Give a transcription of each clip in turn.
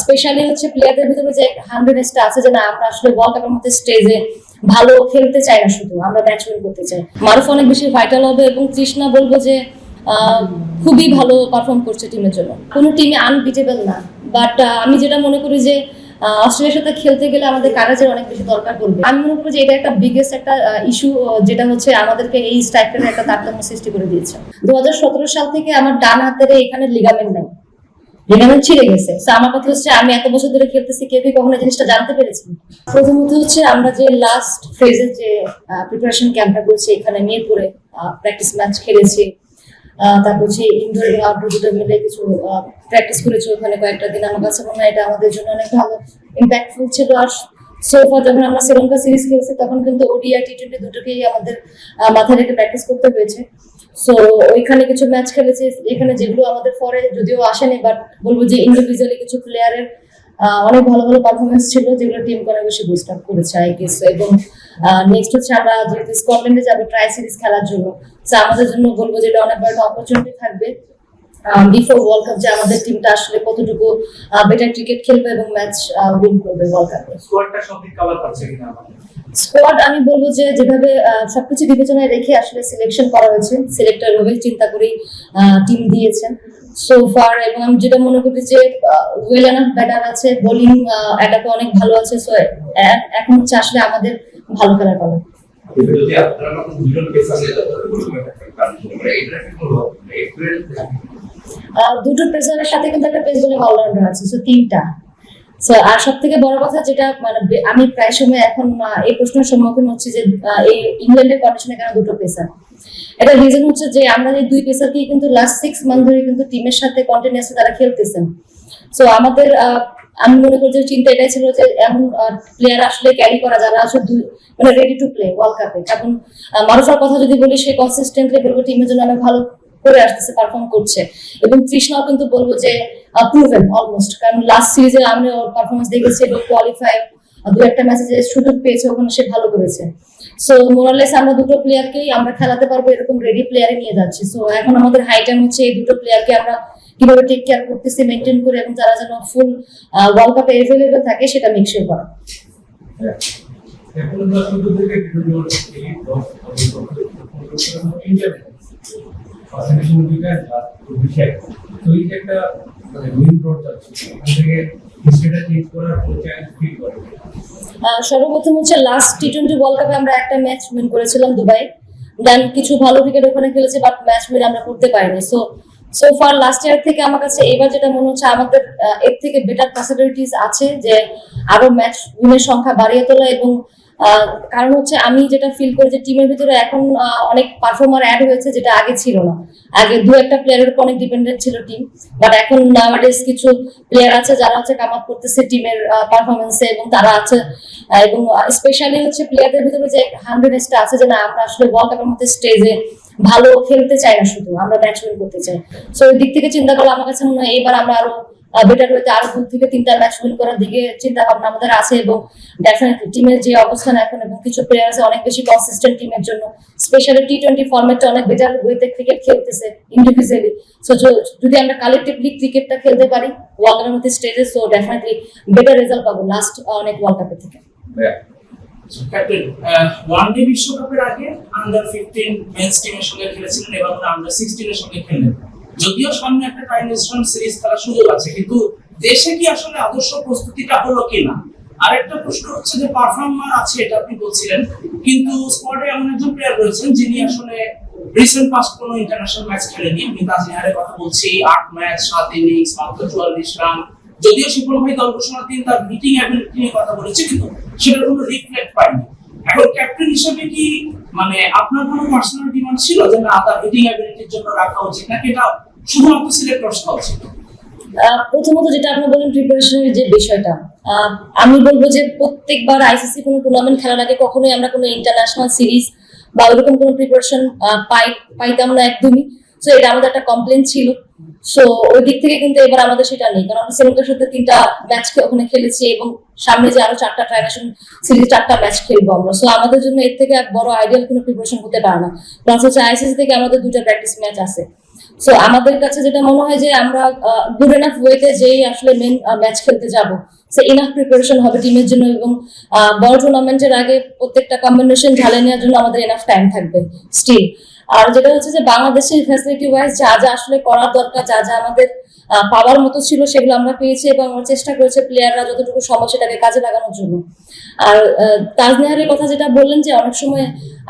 Specially হচ্ছে প্লেয়ারদের ভিতরে যে হান্ড্রেডনেসটা আছে যে না আমরা আসলে ওয়ার্ল্ড কাপের মধ্যে স্টেজে ভালো খেলতে চাই না, শুধু আমরা ম্যাচ উইন করতে চাই। মারুফ অনেক বেশি ভাইটাল হবে এবং তৃষ্ণা বলবো যে খুবই ভালো পারফর্ম করছে টিমের জন্য। কোনো টিমে আনবিটেবল না, বাট আমি যেটা মনে করি যে অস্ট্রেলিয়ার সাথে খেলতে গেলে আমাদের কারাজের অনেক বেশি দরকার পড়বে। আমি মনে করি যে এটা একটা বিগেস্ট একটা ইস্যু, যেটা হচ্ছে আমাদেরকে এই স্ট্রাইকারের একটা তারতম্য সৃষ্টি করে দিয়েছে। 2017 সাল থেকে আমার ডান হাতের এখানে লিগামেন্ট নাই, লিগামেন্ট ছিঁড়ে গেছে। আমার কথা হচ্ছে আমি এত বছর ধরে খেলতেছি, কেউ কি কখনো জিনিসটা জানতে পেরেছি? প্রথমত হচ্ছে আমরা যে লাস্ট ফেজে যে প্রিপারেশন ক্যাম্পটা করছি এখানে মিরপুরে প্র্যাকটিস ম্যাচ খেলেছি, তারপর হচ্ছে ইনডোর এবং আউটডোর দুটো মিলে কিছু প্র্যাকটিস করেছি ওখানে কয়েকটা দিন। আমার কাছে মনে হয় এটা আমাদের জন্য অনেক ভালো ইম্প্যাক্টফুল ছিল। আর সোফা যখন আমরা শ্রীলঙ্কা সিরিজ খেলছি তখন কিন্তু ওডিআই টি20 দুটোকেই আমাদের মাথায় রেখে প্র্যাকটিস করতে হয়েছে। সো ওইখানে কিছু ম্যাচ খেলেছি এখানে যেগুলো আমাদের পরে যদিও আসেনি, বাট বলবো যে ইন্ডিভিজুয়ালি কিছু প্লেয়ারের অনেক ভালো ভালো পারফরমেন্স ছিল যেগুলো টিমকে অনেক বেশি বুস্ট আপ করেছে আই গেস। এবং নেক্সট হচ্ছে আমরা যেহেতু স্কটল্যান্ডে যাবো ট্রাই সিরিজ খেলার জন্য, তো আমাদের জন্য বলবো যে এটা অনেক বড় একটা অপরচুনিটি থাকবে বিফোর ওয়ার্ল্ড কাপ, যে আমাদের টিমটা আসলে কতটুকু বেটার ক্রিকেট খেলবে এবং ম্যাচ উইন করবে ওয়ার্ল্ড কাপে। স্কোয়াড আমি বলবো যে যেভাবে সবকিছু বিবেচনায় রেখে আসলে সিলেকশন করা হয়েছে, সিলেক্টর ওভাবে চিন্তা করেই টিম দিয়েছেন সো ফার। এবং আমি যেটা মনে করি যে ওয়েল এনাফ ব্যাটার আছে, বোলিং অ্যাটাকে অনেক ভালো আছে। সো এখন হচ্ছে আসলে আমাদের ভালো খেলার পালা। দুটো পেসারের সাথে কিন্তু একটা পেস বোলিং অলরাউন্ডার আছে, সো তিনটা। আর সব থেকে বড় কথা যেটা মানে আমি প্রায় সময় এখন এই প্রশ্নের সম্মুখীন হচ্ছে যে এই ইংল্যান্ডের কন্ডিশনে কেন দুটো পেসার। এটা রিজন হচ্ছে যে আমরা এই দুই পেসারকেই কিন্তু লাস্ট 6 মান্থ ধরে কিন্তু টিমের সাথে কন্টিনিউয়াসলি তারা খেলতেছেন। সো আমাদের আমি মনে করি যে চিন্তা এটাই ছিল যে এমন প্লেয়ার আসলে ক্যারি করা যারা আসলে মানে রেডি টু প্লে ওয়ার্ল্ড কাপে। এখন মারুফার কথা যদি বলি, সে কনসিস্টেন্টলি বলবো টিমের জন্য অনেক ভালো করে আসতেছে, পারফর্ম করছে। এবং তৃষ্ণাও কিন্তু বলবো যে প্রুভেন অলমোস্ট, কারণ লাস্ট সিরিজে আমি ওর পারফরমেন্স দেখেছি এবং কোয়ালিফাই দু একটা ম্যাচে যে সুযোগ পেয়েছে ওখানে সে ভালো করেছে। সো মোরালেস আমরা দুটো প্লেয়ারকেই আমরা খেলাতে পারবো এরকম রেডি প্লেয়ারে নিয়ে যাচ্ছি। সো এখন আমাদের হাই টাইম হচ্ছে এই দুটো প্লেয়ারকে আমরা কিভাবে টেক কেয়ার করতেছি, মেনটেন করে, এবং তারা যেন ফুল ওয়ার্ল্ড কাপে এভেলেবেল থাকে সেটা মেক শিওর করা। সর্বপ্রথম হচ্ছে লাস্ট টি20 ওয়ার্ল্ড কাপে আমরা একটা ম্যাচ উইন করেছিলাম দুবাই, দেন কিছু ভালো ক্রিকেট ওখানে খেলেছে, বাট ম্যাচ উইন আমরা করতে পারিনি। সো ফার লাস্ট ইয়ার থেকে আমার কাছে এবার যেটা মনে হচ্ছে আমাদের এর থেকে বেটার পসিবিলিটিস আছে যে আরো ম্যাচ উইনের সংখ্যা বাড়িয়ে তোলা। এবং কারণ হচ্ছে আমি যেটা ফিল করি যে টিমের ভিতরে এখন অনেক পারফর্মার অ্যাড হয়েছে যেটা আগে ছিল না। আগে দু একটা প্লেয়ারের উপর অনেক ডিপেন্ডেন্ট ছিল টিম, বাট এখন নাওয়াডেজ কিছু প্লেয়ার আছে যারা হচ্ছে কাম আপ করতেছে টিমের পারফরমেন্সে, এবং তারা আছে। এবং স্পেশালি হচ্ছে প্লেয়ারদের ভিতরে যে হান্ড্রেডনেসটা আছে যে না আমরা আসলে ওয়ার্ল্ড কাপের মধ্যে স্টেজে ভালো খেলতে চাই না, শুধু আমরা ম্যাচ উইন করতে চাই। সো ওই দিক থেকে চিন্তা করলে আমার কাছে মনে হয় এবার আমরা আরো বেটার হইতে আরো 2 থেকে 3টা ম্যাচ উইন করার দিকে চিন্তা ভাবনা আমাদের আছে। এবং ডেফিনেটলি টিমের যে অবস্থান এখন এবং কিছু প্লেয়ার আছে অনেক বেশি কনসিস্টেন্ট টিমের জন্য, স্পেশালি টি20 ফরম্যাটটা অনেক বেটার ওয়েতে ক্রিকেট খেলতেছে ইন্ডিভিজুয়ালি। সো যদি আমরা কালেক্টিভলি ক্রিকেটটা খেলতে পারি ওয়ার্ল্ড কাপের মধ্যে স্টেজে, সো ডেফিনেটলি বেটার রেজাল্ট পাবো লাস্ট অনেক ওয়ার্ল্ড কাপের থেকে। ক্যাপ্টেন, ওয়ানডে বিশ্বকাপের আগে আন্ডার 15 মেন্স টিমের সঙ্গে খেলেছিলেন, এবার আন্ডার 16 এর সঙ্গে খেললেন। যদিও সামনে একটা ট্রাইনেশন সিরিজ খেলার সুযোগ আছে, কিন্তু দেশে কি আসলে আদর্শ প্রস্তুতিটা হলো কিনা? আরেকটা প্রশ্ন হচ্ছে যে পারফর্মার আছে এটা আপনি বলছিলেন, কিন্তু স্কোয়াডে এমন একজন প্লেয়ার রয়েছেন যিনি আসলে রিসেন্ট পাস্ট কোনো ইন্টারন্যাশনাল ম্যাচ খেলেনি। আমি তাজরিহারের কথা বলছি, 8 ম্যাচ 7 ইনিংস মাত্র 44 রান। যদিও শিপন ভাই দল ঘোষণার দিন তার হিটিং অ্যাবিলিটি নিয়ে কথা বলেছে, কিন্তু সেটার কোনো রিফ্লেক্ট পাইনি। এখন ক্যাপ্টেন হিসেবে কি মানে আপনার কোনো পার্সোনাল ডিমান্ড ছিল যে না তার হিটিং অ্যাবিলিটির জন্য রাখা উচিত, নাকি এটা শুধুমাত্র সিলেক্টর করা উচিত? প্রথমত যেটা আপনি বলেন প্রিপারেশনের যে বিষয়টা, আমি বলবো যে প্রত্যেকবার আইসিসি কোনো টুর্নামেন্ট খেলার আগে কখনোই আমরা কোনো ইন্টারন্যাশনাল সিরিজ বা ওরকম কোনো প্রিপারেশন পাইতাম না একদমই। সো এটা আমাদের একটা কমপ্লেন ছিল। সো ওই দিক থেকে কিন্তু এবার আমাদের সেটা নেই, কারণ আমরা শ্রীলঙ্কার সাথে 3টা ম্যাচ ওখানে খেলেছি এবং সামনে যে আরো 4টা ট্রাইনেশন সিরিজ 4টা ম্যাচ খেলবো আমরা। সো আমাদের জন্য এর থেকে বড় আইডিয়াল কোনো প্রিপারেশন হতে পারে না। প্লাস হচ্ছে আইসিসি থেকে আমাদের 2টা প্র্যাকটিস ম্যাচ আছে। সো আমাদের কাছে যেটা মনে হয় যে আমরা গুড এনাফ ওয়েতে যেই আসলে মেন ম্যাচ খেলতে যাব, সো ইনাফ প্রিপারেশন হবে টিমের জন্য, এবং বড় টুর্নামেন্টের আগে প্রত্যেকটা কম্বিনেশন ঢালে নেওয়ার জন্য আমাদের এনাফ টাইম থাকবে স্টিল। আর যেটা হচ্ছে যে বাংলাদেশের ফ্যাসিলিটি ওয়াইজ যা যা আসলে করার দরকার, যা যা আমাদের পাওয়ার মতো ছিল সেগুলো আমরা পেয়েছি, এবং আমরা চেষ্টা করেছি প্লেয়াররা যতটুকু সম্ভব সেটাকে কাজে লাগানোর জন্য। আর তাজনেহারের কথা যেটা বললেন যে অনেক সময়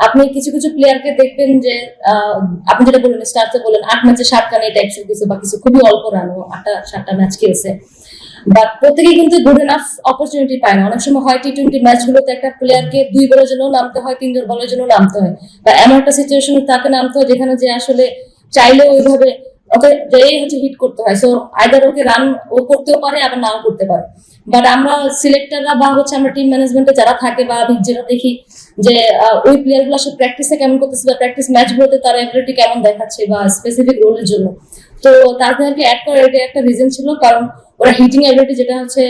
আপনি কিছু কিছু প্লেয়ারকে দেখবেন যে আপনি যেটা বললেন স্টার্টে বললেন 8 ম্যাচে 7 রান এই টাইপসের কিছু, বা কিছু খুবই অল্প রান, 8টা ম্যাচ খেলছে, বাট প্রত্যেকেই কিন্তু গুড এনাফ অপরচুনিটি পায় না। অনেক সময় হয় টি-20 ম্যাচগুলোতে একটা প্লেয়ারকে 2 বলের জন্য নামতে হয়, 3 বলের জন্য নামতে হয়, বা এমন একটা সিচুয়েশনে তাকে নামতে হয় যেখানে যে আসলে চাইলেও ওইভাবে ওকে যেই হচ্ছে হিট করতে হয়। সো আইদার ওকে রান ও করতেও পারে, আবার নাও করতে পারে। বাট আমরা সিলেক্টররা বা হচ্ছে আমরা টিম ম্যানেজমেন্টে যারা থাকে বা আমি যেটা দেখি যে ওই প্লেয়ার গুলো আসলে প্র্যাকটিসে কেমন করতেছে, বা প্র্যাকটিস ম্যাচ গুলোতে তার এবিলিটি কেমন দেখাচ্ছে বা স্পেসিফিক রোলের জন্য। তো তাদেরকে অ্যাড করার এটা একটা রিজন ছিল, কারণ ওরা হিটিং এবিলিটি যেটা হচ্ছে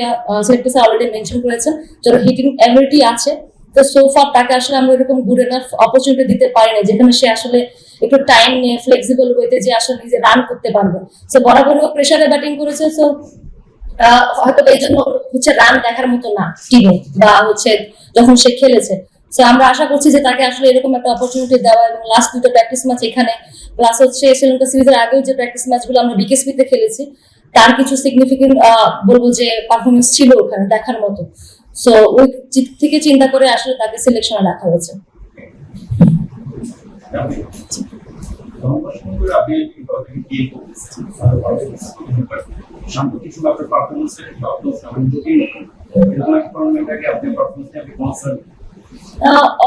সিলেক্টরস অলরেডি মেনশন করেছেন যে ওরা হিটিং এবিলিটি আছে। তো সো ফার তাকে আসলে আমরা এরকম গুড এনাফ অপরচুনিটি দিতে পারি না যেখানে সে আসলে একটু টাইম নিয়ে ফ্লেক্সিবল ওয়েতে যে আসলে নিজে রান করতে পারবে। সো বরাবর প্রেসারে ব্যাটিং করেছে, সো হয়তো এই জন্য হচ্ছে রান দেখার মতো না টিমে, বা হচ্ছে যখন সে খেলেছে। সো আমরা আশা করছি যে তাকে আসলে এরকম একটা অপরচুনিটি দেওয়া, এবং লাস্ট 2টা প্র্যাকটিস ম্যাচ এখানে প্লাস হচ্ছে শ্রীলঙ্কা সিরিজের আগেও যে প্র্যাকটিস ম্যাচগুলো আমরা বিকেএসপিতে খেলেছি তার কিছু সিগনিফিকেন্ট বলবো যে পারফরমেন্স ছিল ওখানে দেখার মতো। সো ওই থেকে চিন্তা করে আসলে তাকে সিলেকশনে রাখা হয়েছে। সাম্প্রতিক সময় আপনার পারফরমেন্সটা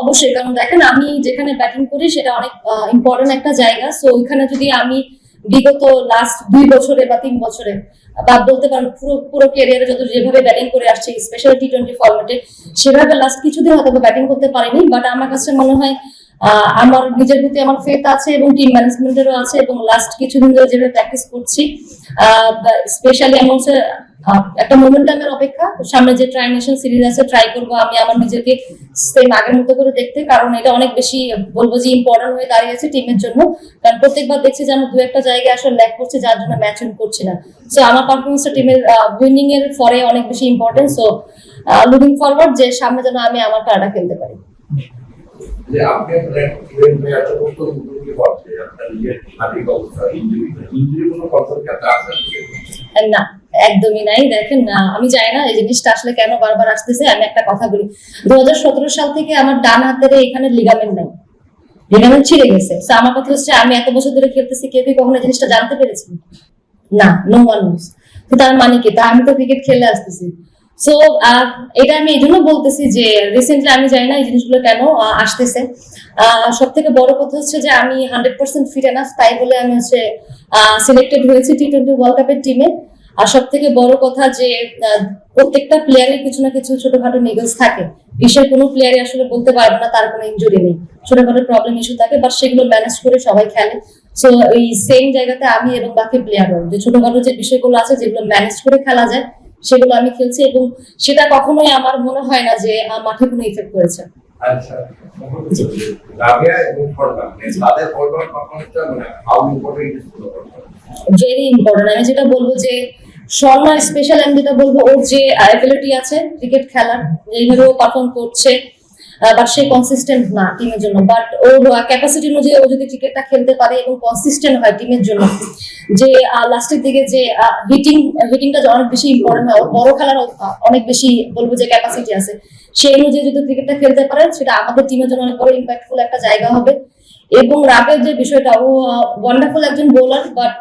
অবশ্যই, কারণ দেখেন আমি যেখানে ব্যাটিং করি সেটা অনেক ইম্পর্টেন্ট একটা জায়গা। সো ওইখানে যদি আমি বিগত লাস্ট 2 বছরে বা 3 বছরে বা বলতে পারেন পুরো ক্যারিয়ারে যত যেভাবে ব্যাটিং করে আসছি স্পেশালি টি-20 ফরম্যাটে, সেভাবে লাস্ট কিছুদিন হয়তো ব্যাটিং করতে পারিনি। বাট আমার কাছে মনে হয় আমার নিজের প্রতি আমার ফেথ আছে এবং টিম ম্যানেজমেন্টেরও আছে, এবং লাস্ট কিছুদিন ধরে যেভাবে প্র্যাকটিস করছি স্পেশালি আমি হচ্ছে একটা মোমেন্টামের অপেক্ষা, সামনে যে ট্রাই নেশন সিরিজ আছে ট্রাই করবো আমি আমার নিজেকে সেম আগের মতো করে দেখতে, কারণ এটা অনেক বেশি বলবো যে ইম্পর্টেন্ট হয়ে দাঁড়িয়েছে টিমের জন্য। কারণ প্রত্যেকবার দেখছি যে আমরা 2-1টা জায়গায় আসলে ল্যাক করছে যার জন্য ম্যাচ উইন করছি না। সো আমার পারফরমেন্সটা টিমের উইনিং এর পরে অনেক বেশি ইম্পর্টেন্ট। সো লুকিং ফরওয়ার্ড যে সামনে যেন আমি আমার খেলাটা খেলতে পারি। যে আপনি আপনার ইভেন্ট এত কষ্ট করে করতে আপনার নিজের শারীরিক অবস্থা ইনজুরি কোনো কন্ট্রোল কি আছে? না, একদমই নাই। দেখেন আমি জানি না এই জিনিসটা আসলে কেন বারবার আসতেছে। আমি একটা কথা বলি, 2017 সাল থেকে আমার ডান হাতের এখানে লিগামেন্ট নাই, লিগামেন্ট ছিঁড়ে গেছে। তো আমার কথা হচ্ছে আমি এত বছর ধরে খেলতেছি, কেউ কি কখনো জিনিসটা জানতে পেরেছি? না, নো ওয়ান নোস। তো তার মানে কি, তা আমি তো ক্রিকেট খেলে আসতেছি। সো এটা আমি এই জন্য বলতেছি যে রিসেন্টলি আমি জানি না এই জিনিসগুলো কেন আসতেছে। সব থেকে বড় কথা হচ্ছে যে আমি 100% ফিট এনাফ, তাই বলে আমি হচ্ছে সিলেক্টেড হয়েছি টি-20 ওয়ার্ল্ড কাপের টিমে। আর সব থেকে বড় কথা যে প্রত্যেকটা প্লেয়ারের কিছু না কিছু ছোটখাটো নিগলস থাকে, বিশ্বের কোনো প্লেয়ারই আসলে বলতে পারবে না তার কোনো ইনজুরি নেই, ছোটখাটো প্রবলেম ইস্যু থাকে, বাট সেগুলো ম্যানেজ করে সবাই খেলে। সো এই সেম জায়গাতে আমি এবং বাকি প্লেয়ারও যে ছোটখাটো যে বিষয়গুলো আছে যেগুলো ম্যানেজ করে খেলা যায় সেগুলো আমি খেলছি, এবং সেটা কখনোই আমার মনে হয় না যে মাঠে কোনো ইফেক্ট করেছে। আচ্ছা, রাবিয়া এবং ফরমান তাদের ফরমান পারফরম্যান্সটা মানে how important is very important. আমি যেটা বলবো যে শর্মা স্পেশাল, আমি যেটা বলবো ওর যে অ্যাবিলিটি আছে ক্রিকেট খেলার, যেভাবে ও পারফর্ম করছে, বাট সে কনসিস্টেন্ট না টিমের জন্য। বাট ওর ক্যাপাসিটি অনুযায়ী ও যদি ক্রিকেটটা খেলতে পারে এবং কনসিস্টেন্ট হয় টিমের জন্য, যে লাস্টের দিকে যে হিটিংটা অনেক বেশি ইম্পর্টেন্ট হয়, বড় খেলার অনেক বেশি বলবো যে ক্যাপাসিটি আছে, সেই অনুযায়ী যদি ক্রিকেটটা খেলতে পারে সেটা আমাদের টিমের জন্য অনেক বড় ইম্প্যাক্টফুল একটা জায়গা হবে। এবং রাবের যে বিষয়টা, ও ওয়ান্ডারফুল একজন বোলার, বাট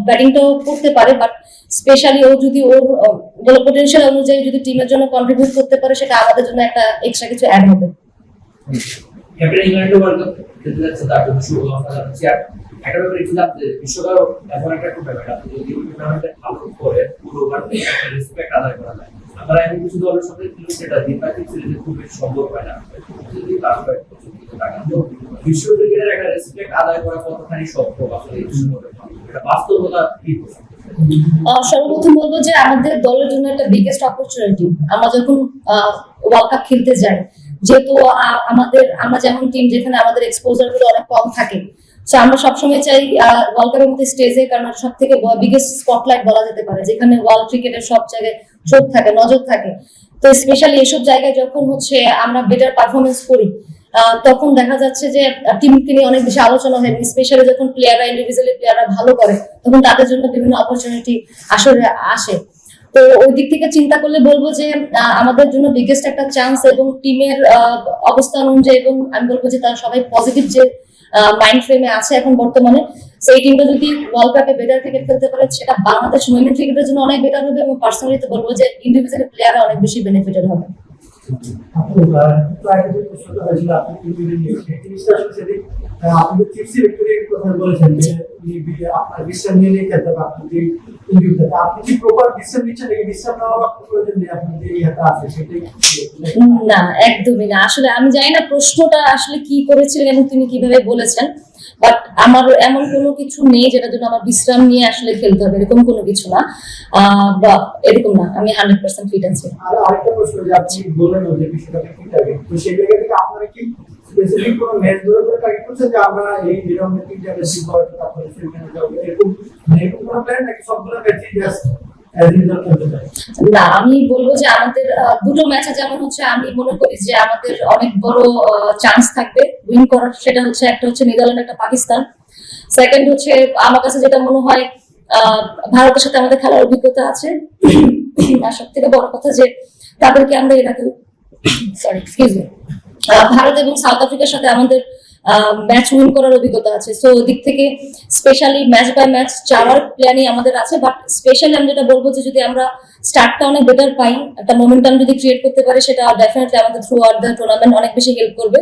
ব্যাটিংটাও করতে পারে, বাট স্পেশালি ও যদি ওর পোটেনশিয়াল অনুযায়ী যদি টিমের জন্য কন্ট্রিবিউট করতে পারে সেটা আমাদের জন্য একটা এক্সট্রা কিছু অ্যাড হবে। ক্যাপ্টেন ইংল্যান্ডও ওয়ার্ল্ড কাপ খেলতে যাচ্ছে, তার জন্য শুভকামনা জানাচ্ছি। আর একটা ব্যাপার একটু জানতে, বিশ্বকাপ এখন একটা খুব ব্যাপার, আপনি যদি টুর্নামেন্টে ভালো করে পুরো ওভার একটা রেসপেক্ট আদায় করা যায়। আমরা এখন কিছু দলের সাথে কিন্তু সেটা দ্বিপাক্ষিক সিরিজে খুব বেশি সম্ভব হয় না, যদি তার বিশ্ব ক্রিকেটের একটা রেসপেক্ট আদায় করা কতখানি সম্ভব আসলে এই এটা বাস্তবতা কি? সর্বপ্রথম বলবো যে আমাদের দলের জন্য একটা বিগেস্ট অপরচুনিটি, আমরা যখন ওয়ার্ল্ড কাপ খেলতে যাই, যেহেতু আমরা যেমন টিম যেখানে আমাদের এক্সপোজার গুলো অনেক কম থাকে, সো আমরা সবসময় চাই ওয়ার্ল্ড কাপের মধ্যে স্টেজে, কারণ সব থেকে বিগেস্ট স্পটলাইট বলা যেতে পারে, যেখানে ওয়ার্ল্ড ক্রিকেটের সব জায়গায় চোখ থাকে, নজর থাকে। তো স্পেশালি এইসব জায়গায় যখন হচ্ছে আমরা বেটার পারফরমেন্স করি, তখন দেখা যাচ্ছে যে টিমকে নিয়ে অনেক বেশি আলোচনা হয়, স্পেশালি যখন ইন্ডিভিজুয়ালি প্লেয়াররা ভালো করে, তখন তাদের জন্য বিভিন্ন অপরচুনিটি আসলে আসে। তো ওই দিক থেকে চিন্তা করলে বলবো যে আমাদের জন্য বিগেস্ট একটা চান্স, এবং টিমের অবস্থান অনুযায়ী, এবং আমি বলবো যে তারা সবাই পজিটিভ যে মাইন্ড ফ্রেমে আছে এখন বর্তমানে, সেই টিমটা যদি ওয়ার্ল্ড কাপে বেটার ক্রিকেট খেলতে পারে, সেটা বাংলাদেশ উইমেন ক্রিকেটের জন্য অনেক বেটার হবে, এবং পার্সোনালি তো বলবো যে ইন্ডিভিজুয়ালি প্লেয়াররা অনেক বেশি বেনিফিটেড হবে। বলেছেন যে আপনার বিশ্রাম নিয়ে নিয়ে খেলতে হবে, আপনি যে আপনি কি প্রপার বিশ্রাম নিচ্ছেন নাকি বিশ্রাম নেওয়ার প্রয়োজন নেই, আপনার যে ইয়েটা আছে সেটাই? না, একদমই না। আসলে আমি জানি না প্রশ্নটা আসলে কি করেছিলেন এবং তিনি কিভাবে বলেছেন, বাট আমার এমন কোনো কিছু নেই যেটার জন্য আমার বিশ্রাম নিয়ে আসলে খেলতে হবে, এরকম কোনো কিছু না, বা এরকম না। আমি 100% ফিট আছি। আর আরেকটা প্রশ্ন, যে আপনি বললেন যে বিশ্বকাপে কি টার্গেট, তো সেই জায়গা থেকে আপনারা কি স্পেসিফিক কোনো ম্যাচ ধরে করে টার্গেট করছেন যে আমরা এই নিয়মে তিনটা ম্যাচ জিতবো, তারপরে সেখানে যাবো, এরকম এরকম কোনো প্ল্যান নাকি সবগুলো ম্যাচই জাস্ট না, আমি বলবো যে আমাদের দুটো ম্যাচে যেমন হচ্ছে আমি মনে করি যে আমাদের অনেক বড় চান্স থাকবে উইন করার, সেটা হচ্ছে একটা হচ্ছে নেদারল্যান্ড, একটা পাকিস্তান। সেকেন্ড হচ্ছে আমার কাছে যেটা মনে হয় ভারতের সাথে আমাদের খেলার অভিজ্ঞতা আছে, আর সব থেকে বড় কথা যে তাদেরকে আমরা এর আগে ভারত এবং সাউথ আফ্রিকার সাথে আমাদের ম্যাচ উইন করার অভিজ্ঞতা আছে। সো ওই দিক থেকে স্পেশালি ম্যাচ বাই ম্যাচ যাওয়ার প্ল্যানই আমাদের আছে। বাট স্পেশালি আমি যেটা বলবো যে যদি আমরা স্টার্টটা অনেক বেটার পাই, একটা মোমেন্টাম যদি ক্রিয়েট করতে পারি, সেটা ডেফিনেটলি আমাদের থ্রু আউট দ্য টুর্নামেন্ট অনেক বেশি হেল্প করবে।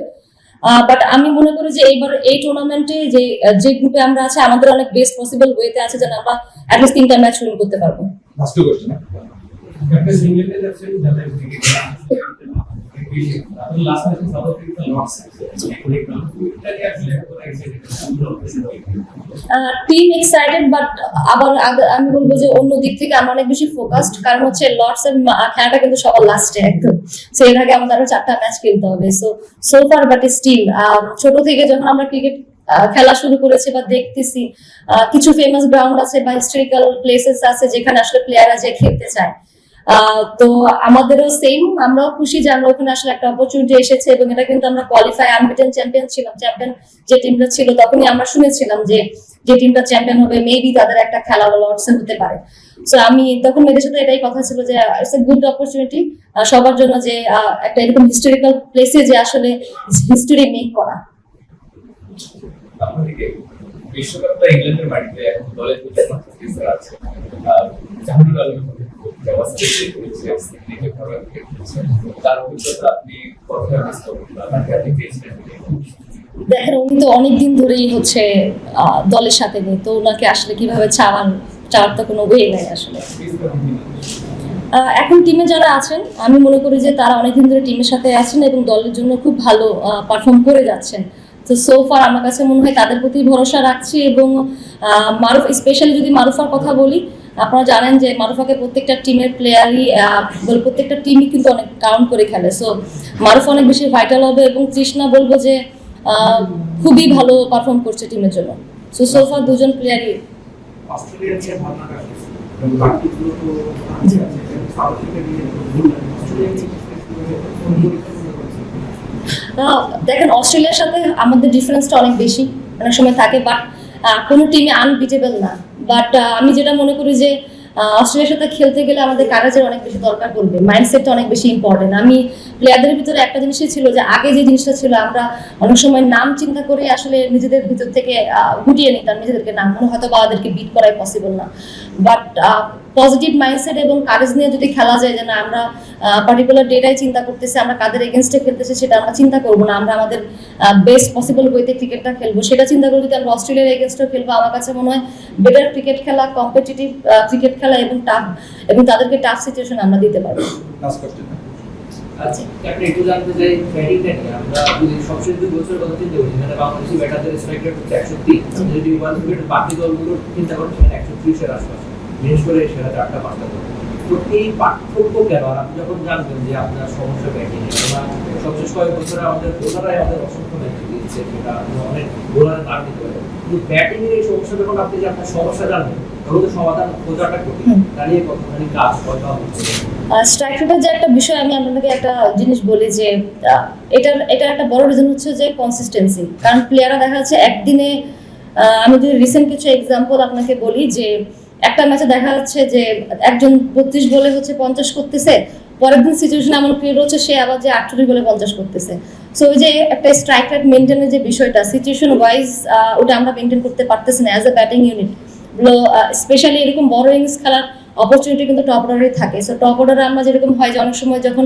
বাট আমি মনে করি যে এইবার এই টুর্নামেন্টে যে গ্রুপে আমরা আছি, আমাদের অনেক বেস্ট পসিবল ওয়েতে আছে যেন আমরা অ্যাটলিস্ট 3টা ম্যাচ উইন করতে পারবো। Last question, team excited, but আবার আমি বলবো যে অন্য দিক থেকে আমরা অনেক বেশি ফোকাসড, কারণ হচ্ছে লর্ডস এর খেলাটা কিন্তু সবার লাস্টে একদম, সো এর আগে আমাদের আরো 4টা ম্যাচ খেলতে হবে। সো ফার বাট স্টিল ছোট থেকে যখন আমরা ক্রিকেট খেলা শুরু করেছি বা দেখতেছি, কিছু ফেমাস গ্রাউন্ড আছে বা হিস্টোরিক্যাল প্লেসেস আছে যেখানে আসলে প্লেয়াররা যে খেলতে চায়। তো আমাদেরও সেম, আমরাও খুশি যে আমরা ওখানে আসলে একটা অপরচুনিটি এসেছে, এবং এটা কিন্তু আমরা কোয়ালিফাই আনবিটেন চ্যাম্পিয়ন ছিলাম। চ্যাম্পিয়ন যে টিমটা ছিল তখনই আমরা শুনেছিলাম যে টিমটা চ্যাম্পিয়ন হবে, মেবি তাদের একটা খেলা লর্ডসে হতে পারে। সো আমি তখন মেয়েদের সাথে এটাই কথা ছিল যে ইটস এ গুড অপরচুনিটি সবার জন্য, যে একটা এরকম হিস্টোরিক্যাল প্লেসে যে আসলে হিস্টোরি মেক করা। আপনাদেরকে বিশ্বকাপটা ইংল্যান্ডের মাটিতে এখন দলের প্রতি কনফিডেন্স আছে, জাহাঙ্গীর আলমের মধ্যে তার অভিজ্ঞতা আপনি কতটা মিস করবেন বা তাকে আপনি পেয়েছিলেন? দেখেন, উনি তো অনেকদিন ধরেই হচ্ছে দলের সাথে নেই, তো ওনাকে আসলে কিভাবে চাওয়ার তো কোনো ওয়ে নাই আসলে। এখন টিমে যারা আছেন, আমি মনে করি যে তারা অনেকদিন ধরে টিমের সাথে আছেন এবং দলের জন্য খুব ভালো পারফর্ম করে যাচ্ছেন। তো সো ফার আমার কাছে মনে হয় তাদের প্রতি ভরসা রাখছি। এবং মারুফ, স্পেশালি যদি মারুফার কথা বলি, আপনারা জানেন যে মারুফাকে প্রত্যেকটা টিমের প্লেয়ারই প্রত্যেকটা টিমই কিন্তু অনেক কাউন্ট করে খেলে। সো মারুফ অনেক বেশি ভাইটাল হবে, এবং তৃষ্ণা বলবো যে খুবই ভালো পারফর্ম করছে টিমের জন্য। সো ফার দুজন প্লেয়ারই। অস্ট্রেলিয়ার যে ভাবনাটা এবং বাকিগুলো তো সাউথ আফ্রিকা নিয়ে দেখেন, অস্ট্রেলিয়ার সাথে আমাদের ডিফারেন্সটা অনেক বেশি অনেক সময় থাকে, বাট কোনো টিমে আনবিটেবল না। বাট আমি যেটা মনে করি যে অস্ট্রেলিয়ার সাথে খেলতে গেলে আমাদের কারাজের অনেক বেশি দরকার পড়বে, মাইন্ডসেটটা অনেক বেশি ইম্পর্টেন্ট। আমি প্লেয়ারদের ভিতরে একটা জিনিসই ছিল যে আগে যে জিনিসটা ছিল, আমরা অনেক সময় নাম চিন্তা করে আসলে নিজেদের ভিতর থেকে গুটিয়ে নিতাম নিজেদেরকে, নাম মনে হয়তো বা ওদেরকে বিট করাই পসিবল না। বাট পজিটিভ মাইন্ডসেট এবং কারেজ নিয়ে যদি খেলা যায়, যে না আমরা পার্টিকুলার ডেটাই চিন্তা করতেছি, আমরা কাদের এগেনস্টে খেলতেছি সেটা আমরা চিন্তা করবো না, আমরা আমাদের বেস্ট পসিবল ওয়েতে ক্রিকেটটা খেলবো, সেটা চিন্তা করে যদি আমরা অস্ট্রেলিয়ার এগেনস্টে খেলবো, আমার কাছে মনে হয় বেটার ক্রিকেট খেলা, কম্পিটিটিভ ক্রিকেট খেলা এবং তাদেরকে টাফ সিচুয়েশন আমরা দিতে পারবো। আচ্ছা, আপনি একটু জানতে চাই ব্যাটিংটা নিয়ে। আমরা যদি সবশেষ 2 বছর কথা চিন্তা করি, যেখানে বাংলাদেশি ব্যাটারদের স্ট্রাইক রেট হচ্ছে 103, যদি ওয়ার্ল্ড ক্রিকেট বাকি দলগুলোর চিন্তা করেন 130 এর আশপাশে, বিশেষ করে সেরা 4টা 5টা দল। তো তো এই পার্থক্য কেন? আর আপনি যখন জানবেন যে আপনার সমস্যা ব্যাটিং বা সবশেষ কয়েক বছরে আমাদের বোলারাই আমাদের অসংখ্য ম্যাচ দিয়েছে, যেটা অনেক বোলারের নাম দিতে পারে, কিন্তু ব্যাটিং এর এই সমস্যা যখন আপনি যে আপনার সমস্যা জানবেন তখন তো সমাধান খোঁজাটা কঠিন। দাঁড়িয়ে কতখানি কাজ করা হচ্ছে। স্ট্রাইক রেটের যে একটা বিষয়, আমি আপনাদেরকে একটা জিনিস বলি যে এটার একটা বড় রিজন হচ্ছে যে কনসিস্টেন্সি। কারণ প্লেয়াররা দেখা যাচ্ছে একদিনে, আমি যদি রিসেন্ট কিছু এক্সাম্পল আপনাকে বলি যে একটা ম্যাচে দেখা যাচ্ছে যে একজন 32 বলে হচ্ছে 50 করতেছে, পরের দিন সিচুয়েশন এমন ক্রিয়েট হচ্ছে সে আবার যে 48 বলে 50 করতেছে। সো ওই যে একটা স্ট্রাইক রেট মেনটেনের যে বিষয়টা সিচুয়েশন ওয়াইজ, ওটা আমরা মেনটেন করতে পারতেছি না as a batting unit. Specially এরকম বড় ইনিংস খেলার অপরচুনিটি কিন্তু টপ অর্ডারে থাকে। সো টপ অর্ডারে আমরা যেরকম হয় যে অনেক সময় যখন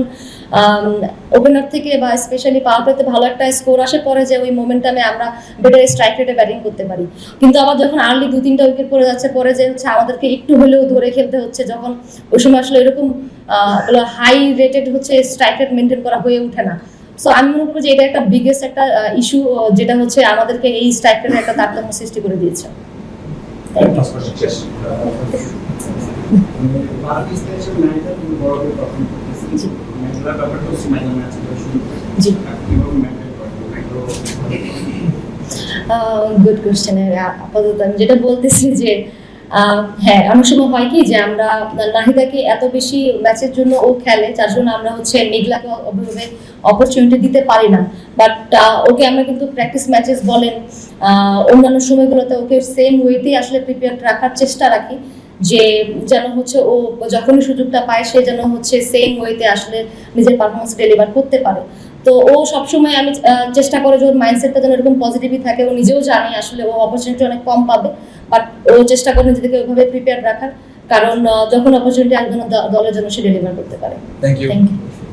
ওপেনার থেকে বা স্পেশালি পাওয়ার প্লেতে ভালো একটা স্কোর আসে, পরে যে ওই মোমেন্টামে আমরা বেটার স্ট্রাইক রেটে ব্যাটিং করতে পারি। কিন্তু আবার যখন আর্লি 2-3টা উইকেট পড়ে যাচ্ছে, পরে যে হচ্ছে আমাদেরকে একটু হলেও ধরে খেলতে হচ্ছে, যখন ওই সময় আসলে এরকম হাই রেটেড হচ্ছে স্ট্রাইক রেট মেনটেন করা হয়ে ওঠে না। সো আমি মনে করবো যে এটা একটা বিগেস্ট একটা ইস্যু, যেটা হচ্ছে আমাদেরকে এই স্ট্রাইক রেটের একটা তারতম্য সৃষ্টি করে দিয়েছে। Good question. আপাতত আমি যেটা বলতেছি যে হ্যাঁ, অনেক সময় হয় কি যে আমরা নাহিদাকে এত বেশি ম্যাচের জন্য ও খেলে, যার জন্য আমরা হচ্ছে মেঘলাকে ওভাবে অপরচুনিটি দিতে পারি না। বাট ওকে আমরা কিন্তু প্র্যাকটিস ম্যাচেস বলেন অন্যান্য সময়গুলোতে ওকে সেম ওয়েতেই আসলে প্রিপেয়ার রাখার চেষ্টা রাখি, যে যেন হচ্ছে ও যখনই সুযোগটা পায় সে যেন হচ্ছে সেম ওয়েতে আসলে নিজের পারফরমেন্স ডেলিভার করতে পারে। তো ও সবসময় আমি চেষ্টা করে যে ওর মাইন্ডসেটটা যেন এরকম পজিটিভই থাকে। ও নিজেও জানে আসলে ও অপরচুনিটি অনেক কম পাবে, বাট ও চেষ্টা করে নিজেকে ওইভাবে প্রিপেয়ার রাখার, কারণ যখন অপরচুনিটি একজন দলের জন্য সে ডেলিভার করতে পারে। Thank you. Thank you.